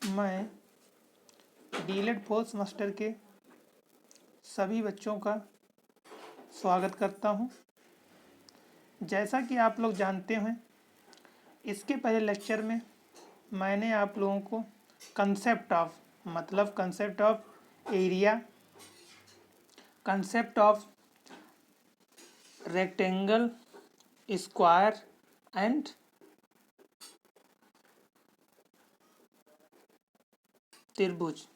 मैं DElEd fourth semester के सभी बच्चों का स्वागत करता हूं। जैसा कि आप लोग जानते हैं, इसके पहले लेक्चर में मैंने आप लोगों को concept of area, concept of rectangle, square and त्रिभुज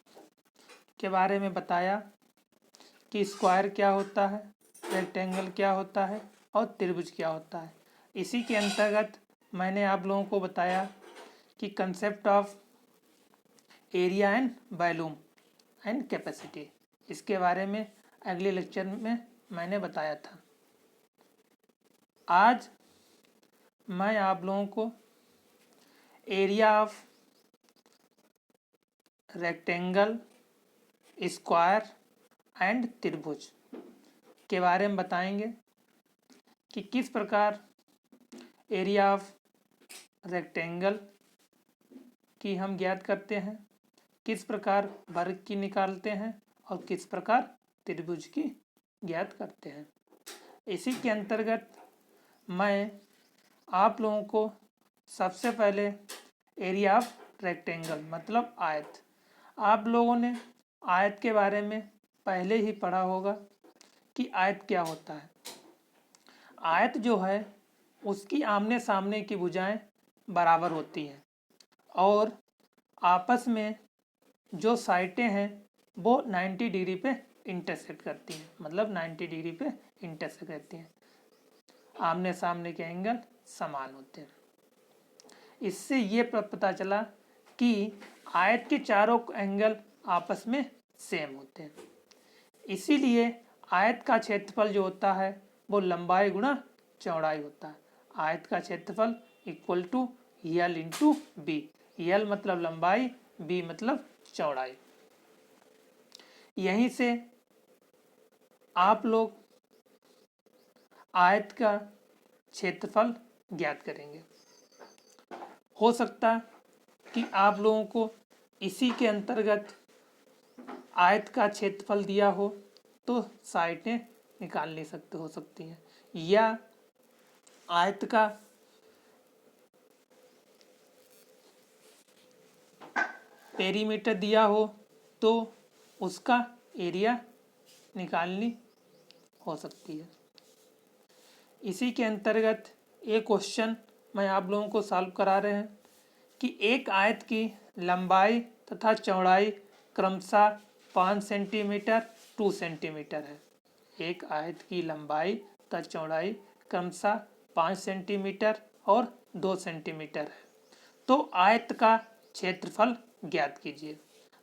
के बारे में बताया कि स्क्वायर क्या होता है, रेक्टेंगल क्या होता है और त्रिभुज क्या होता है। इसी के अंतर्गत मैंने आप लोगों को बताया कि concept of area and volume and capacity, इसके बारे में अगले लेक्चर में मैंने बताया था। आज मैं आप लोगों को area of rectangle, square and त्रिभुज के बारे में बताएंगे कि किस प्रकार एरिया ऑफ रेक्टेंगल की हम ज्ञात करते हैं, किस प्रकार वर्ग की निकालते हैं और किस प्रकार त्रिभुज की ज्ञात करते हैं। इसी के अंतर्गत मैं आप लोगों को सबसे पहले एरिया ऑफ रेक्टेंगल मतलब आयत, आप लोगों ने आयत के बारे में पहले ही पढ़ा होगा कि आयत क्या होता है। आयत जो है उसकी आमने सामने की भुजाएं बराबर होती हैं और आपस में जो साइटें हैं वो 90 डिग्री पे इंटरसेक्ट करती हैं, मतलब 90 डिग्री पे इंटरसेक्ट करती हैं। आमने सामने के एंगल समान होते हैं। इससे ये पता चला कि आयत के चारों एंगल आपस में सेम होते हैं। इसीलिए आयत का क्षेत्रफल जो होता है वो लंबाई गुणा चौड़ाई होता है। आयत का क्षेत्रफल equal to L into B. L मतलब लंबाई, बी मतलब चौड़ाई। यहीं से आप लोग आयत का क्षेत्रफल ज्ञात करेंगे। हो सकता कि आप लोगों को इसी के अंतर्गत आयत का क्षेत्रफल दिया हो तो साइटें निकाल नहीं हो सकती हैं, या आयत का पेरीमीटर दिया हो तो उसका एरिया निकालनी हो सकती है। इसी के अंतर्गत एक क्वेश्चन मैं आप लोगों को सॉल्व करा रहे हैं कि एक आयत की लंबाई तथा चौड़ाई क्रमशः 5 सेंटीमीटर 2 सेंटीमीटर है। एक आयत की लंबाई तथा चौड़ाई क्रमशः 5 सेंटीमीटर और 2 सेंटीमीटर है, तो आयत का क्षेत्रफल ज्ञात कीजिए।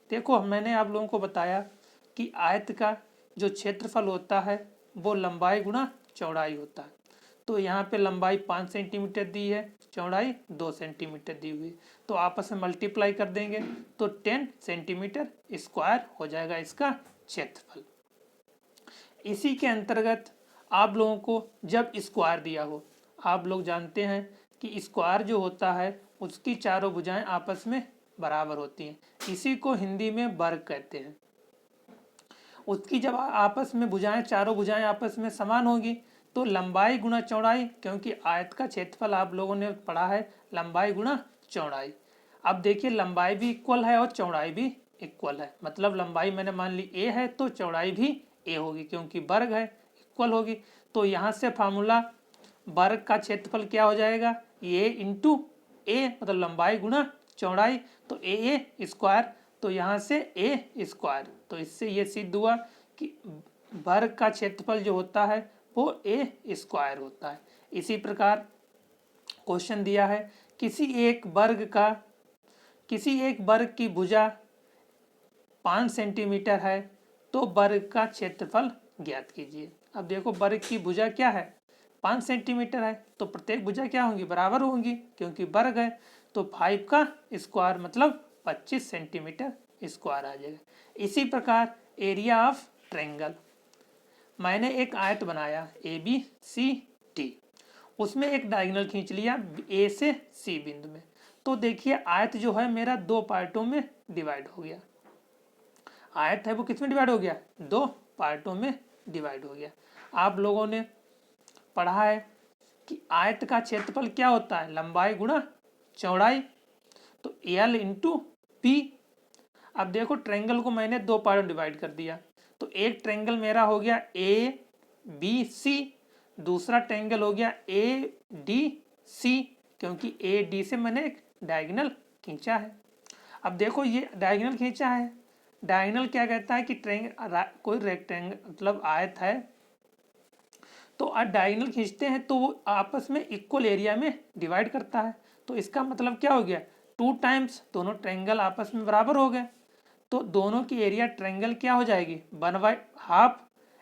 देखो, मैंने आप लोगों को बताया कि आयत का जो क्षेत्रफल होता है वो लंबाई गुणा चौड़ाई होता है। तो यहाँ पे लंबाई 5 सेंटीमीटर दी है, चौड़ाई 2 सेंटीमीटर दी हुई, तो आपस में मल्टीप्लाई कर देंगे तो 10 सेंटीमीटर स्क्वायर हो जाएगा इसका क्षेत्रफल। इसी के अंतर्गत आप लोगों को जब स्क्वायर दिया हो, आप लोग जानते हैं कि स्क्वायर जो होता है उसकी चारों भुजाएं आपस में बराबर होती हैं। इसी को हिंदी में वर्ग कहते हैं। उसकी जब आपस में भुजाएं, चारों भुजाएं आपस में समान होगी तो लंबाई गुणा चौड़ाई, क्योंकि आयत का क्षेत्रफल आप लोगों ने पढ़ा है लंबाई गुणा चौड़ाई। अब देखिए, लंबाई भी इक्वल है और चौड़ाई भी इक्वल है, मतलब लंबाई मैंने मान ली ए है तो चौड़ाई भी ए होगी, क्योंकि वर्ग है, इक्वल होगी। तो यहाँ से फार्मूला वर्ग का क्षेत्रफल क्या हो जाएगा, ए इंटू ए, मतलब लंबाई गुणा चौड़ाई, तो ए स्क्वायर, तो यहाँ से ए स्क्वायर। तो इससे ये सिद्ध हुआ कि वर्ग का क्षेत्रफल जो होता है वो ए स्क्वायर होता है। इसी प्रकार क्वेश्चन दिया है किसी एक वर्ग की भुजा 5 सेंटीमीटर है तो वर्ग का क्षेत्रफल ज्ञात कीजिए। अब देखो, वर्ग की भुजा क्या है, 5 सेंटीमीटर है, तो प्रत्येक भुजा क्या होंगी, बराबर होंगी, क्योंकि वर्ग है। तो 5 का स्क्वायर मतलब 25 सेंटीमीटर स्क्वायर आ जाएगा। इसी प्रकार एरिया ऑफ ट्रायंगल, मैंने एक आयत बनाया ABCD, उसमें एक डायगोनल खींच लिया A से C बिंदु में, तो देखिए आयत जो है मेरा दो पार्टों में डिवाइड हो गया। आयत है वो किस में डिवाइड हो गया, दो पार्टों में डिवाइड हो गया। आप लोगों ने पढ़ा है कि आयत का क्षेत्रफल क्या होता है, लंबाई गुणा चौड़ाई, तो एल इंटू पी। अब देखो ट्रायंगल को मैंने दो पार्ट में डिवाइड कर दिया, तो एक ट्रायंगल मेरा हो गया ए बी सी, दूसरा ट्रायंगल हो गया ए डी सी, क्योंकि ए डी से मैंने एक डायगोनल खींचा है। अब देखो ये डायगोनल खींचा है, डायगोनल क्या कहता है कि कोई रेक्टेंगल मतलब आयत है, तो आप डायगोनल खींचते हैं तो वो आपस में इक्वल एरिया में डिवाइड करता है। तो इसका मतलब क्या हो गया, 2 टाइम्स दोनों ट्रायंगल आपस में बराबर हो गए, तो दोनों की एरिया ट्रायंगल क्या हो जाएगी, 1/2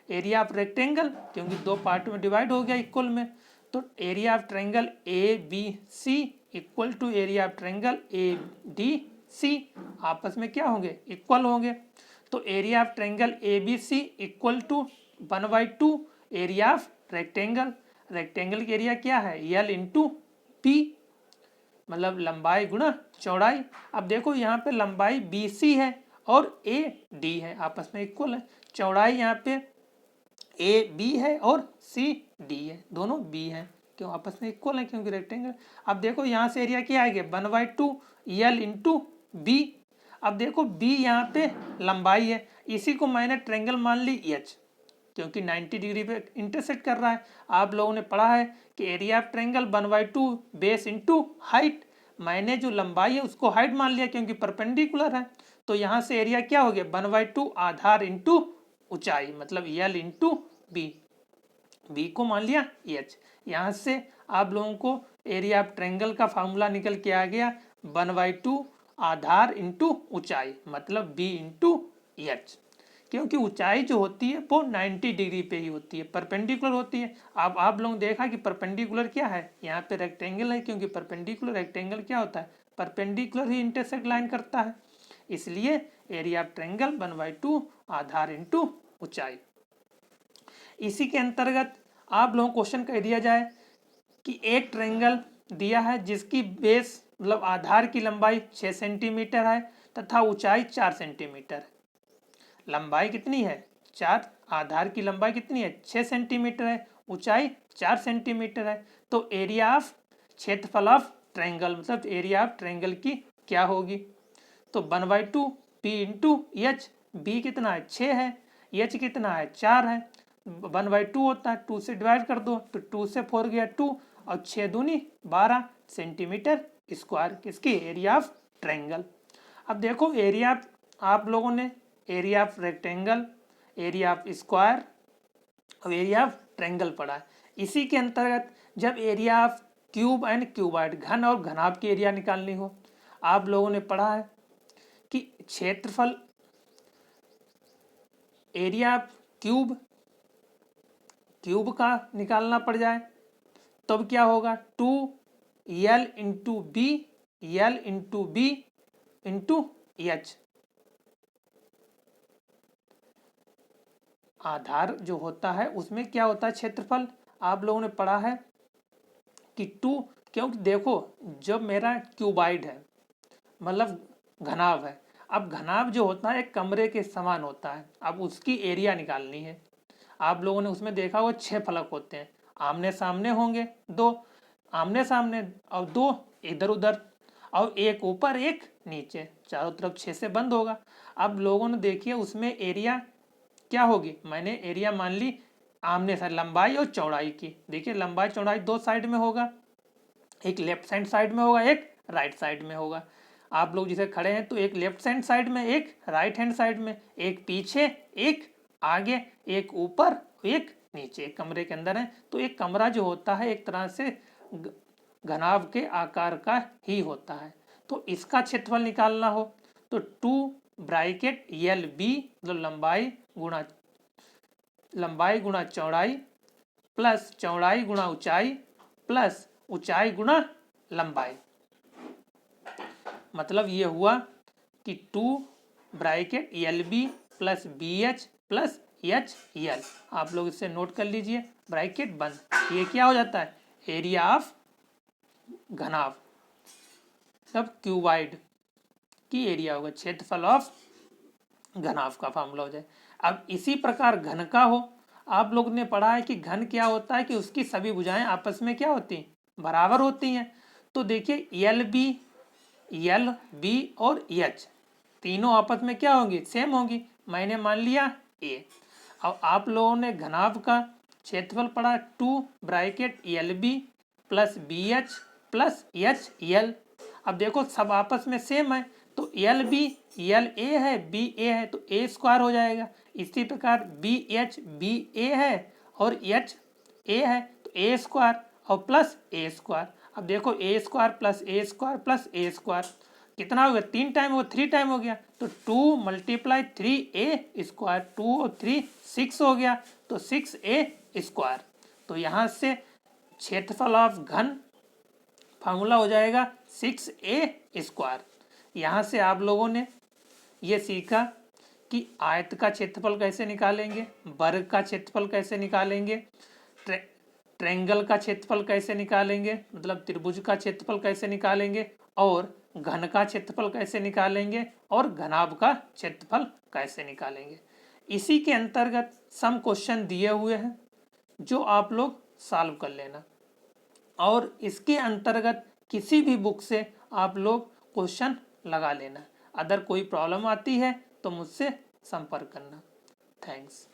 एरिया ऑफ रेक्टेंगल, क्योंकि दो पार्ट में डिवाइड हो गया इक्वल में। तो area of triangle A B C equal to area of triangle A D C, आपस में क्या होंगे, इक्वल होंगे। तो area of triangle A B C equal to 1/2 area of rectangle. Rectangle की एरिया क्या है, एल इंटू पी, मतलब लंबाई गुणा चौड़ाई। अब देखो यहाँ पे लंबाई बी सी है और ए डी है, आपस में इक्वल है। चौड़ाई यहाँ पे ए बी है और सी डी है, दोनों बी है, क्यों आपस में इक्वल है, क्योंकि रेक्टेंगल। अब देखो यहाँ से एरिया क्या आएगा, 1/2 एल इंटू बी। अब देखो बी यहाँ पे लंबाई है, इसी को मैंने ट्रायंगल मान ली एच, क्योंकि 90 डिग्री पे इंटरसेक्ट कर रहा है। आप लोगों ने पढ़ा है कि area of triangle 1/2 base into height, मैंने जो लंबाई है उसको हाइट मान लिया क्योंकि परपेंडिकुलर है। तो यहाँ से एरिया क्या हो गया, 1/2 आधार इंटू ऊंचाई, मतलब एल इंटू बी, बी को मान लिया एच। यहाँ से आप लोगों को एरिया ऑफ ट्रायंगल का फार्मूला निकल के आ गया 1/2 आधार इंटू ऊंचाई, मतलब बी इंटू एच, क्योंकि ऊंचाई जो होती है वो 90 डिग्री पे ही होती है, परपेंडिकुलर होती है। अब आप लोगों ने देखा कि परपेंडिकुलर क्या है, यहाँ पे रेक्टेंगल है, क्योंकि परपेंडिकुलर रेक्टेंगल क्या होता है, परपेंडिकुलर ही इंटरसेक्ट लाइन करता है, इसलिए area of triangle 1/2 Aadhaar into ऊंचाई। इसी के अंतर्गत आप लोगों को क्वेश्चन कह दिया जाए कि एक ट्रायंगल दिया है जिसकी बेस मतलब आधार की लंबाई 6 सेंटीमीटर है तथा ऊंचाई 4 सेंटीमीटर है। लंबाई कितनी है 4, आधार की लंबाई कितनी है 6 सेंटीमीटर है, ऊंचाई 4 सेंटीमीटर है। तो एरिया ऑफ क्षेत्रफल ऑफ ट्रायंगल मतलब एरिया ऑफ ट्रायंगल की क्या होगी, तो 1/2 पी इंटू एच, बी कितना है 6 है, एच कितना है 4 है, 1/2 होता है 2 से डिवाइड कर दो, तो 2 से 4 गया 2 और 6 दूनी 12 सेंटीमीटर स्क्वायर किसकी, एरिया ऑफ ट्रायंगल। अब देखो एरिया आप लोगों ने area of rectangle, area of square और एरिया ऑफ ट्रायंगल पढ़ा है। इसी के अंतर्गत जब area of cube and cuboid घन और घनाभ की एरिया निकालनी हो, आप लोगों ने पढ़ा है कि क्षेत्रफल एरिया ऑफ क्यूब का निकालना पड़ जाए, तब क्या होगा 2l into B, L into B into H. आधार जो होता है उसमें क्या होता है क्षेत्रफल, आप लोगों ने पढ़ा है कि 2, क्योंकि देखो जब मेरा क्यूबाइड है मतलब घनाभ है, अब घनाभ जो होता है एक कमरे के समान होता है, अब उसकी एरिया निकालनी है। आप लोगों ने उसमें देखा वो 6 फलक होते हैं, आमने सामने होंगे 2, आमने सामने और 2 इधर उधर और एक ऊपर एक नीचे, चारों तरफ 6 से बंद होगा। अब लोगों ने देखिए उसमें एरिया क्या होगी, मैंने एरिया मान ली आमने साइड लंबाई और चौड़ाई की, देखिए लंबाई चौड़ाई 2 साइड में होगा, एक लेफ्ट हैंड साइड में होगा एक राइट साइड में होगा। आप लोग जिसे खड़े हैं तो एक लेफ्ट हैंड साइड में एक राइट हैंड साइड में, एक पीछे एक आगे एक ऊपर एक नीचे, कमरे के अंदर है। तो एक कमरा जो होता है एक तरह से घनाभ के आकार का ही होता है। तो इसका क्षेत्रफल निकालना हो तो 2 ब्रैकेट एल बी मतलब लंबाई गुणा चौड़ाई प्लस चौड़ाई गुणा ऊंचाई प्लस ऊंचाई गुणा लंबाई, मतलब ये हुआ कि 2 bracket L B plus B H plus H L. आप लोग इसे नोट कर लीजिए, ब्रैकेट बंद। ये क्या हो जाता है, एरिया ऑफ घनाभ। मतलब क्यूबाइड की एरिया होगा, क्षेत्रफल ऑफ घनाभ का फार्मूला हो जाए। अब इसी प्रकार घन का हो, आप लोग ने पढ़ा है कि घन क्या होता है कि उसकी सभी भुजाएं आपस में क्या होती हैं, बराबर होती हैं। तो देखिए एल बी और एच तीनों आपस में क्या होंगी, सेम होंगी। मैंने मान लिया ए। अब आप लोगों ने घनाभ का क्षेत्रफल पढ़ा 2 bracket L B plus B H plus H L. अब देखो सब आपस में सेम है, तो एल बी एल ए है, बी ए है, तो ए स्क्वायर हो जाएगा। इसी प्रकार बी ए है और एच ए है, तो ए स्क्वायर और प्लस ए स्क्वायर। अब देखो ए स्क्वायर प्लस ए स्क्वायर प्लस ए स्क्वायर कितना हो गया, 3 टाइम हो, 3 टाइम हो गया, तो 2 मल्टीप्लाई 3a स्क्वायर, 2 और 3 6 हो गया, तो 6a स्क्वायर। तो यहाँ से क्षेत्रफल ऑफ घन फार्मूला हो जाएगा 6a स्क्वायर। यहाँ से आप लोगों ने ये सीखा कि आयत का क्षेत्रफल कैसे निकालेंगे, वर्ग का क्षेत्रफल कैसे निकालेंगे, ट्रेंगल का क्षेत्रफल कैसे निकालेंगे, मतलब त्रिभुज का क्षेत्रफल कैसे निकालेंगे, और घन का क्षेत्रफल कैसे निकालेंगे, और घनाभ का क्षेत्रफल कैसे निकालेंगे। इसी के अंतर्गत सम क्वेश्चन दिए हुए हैं जो आप लोग सॉल्व कर लेना, और इसके अंतर्गत किसी भी बुक से आप लोग क्वेश्चन लगा लेना। अगर कोई प्रॉब्लम आती है तो मुझसे संपर्क करना। थैंक्स।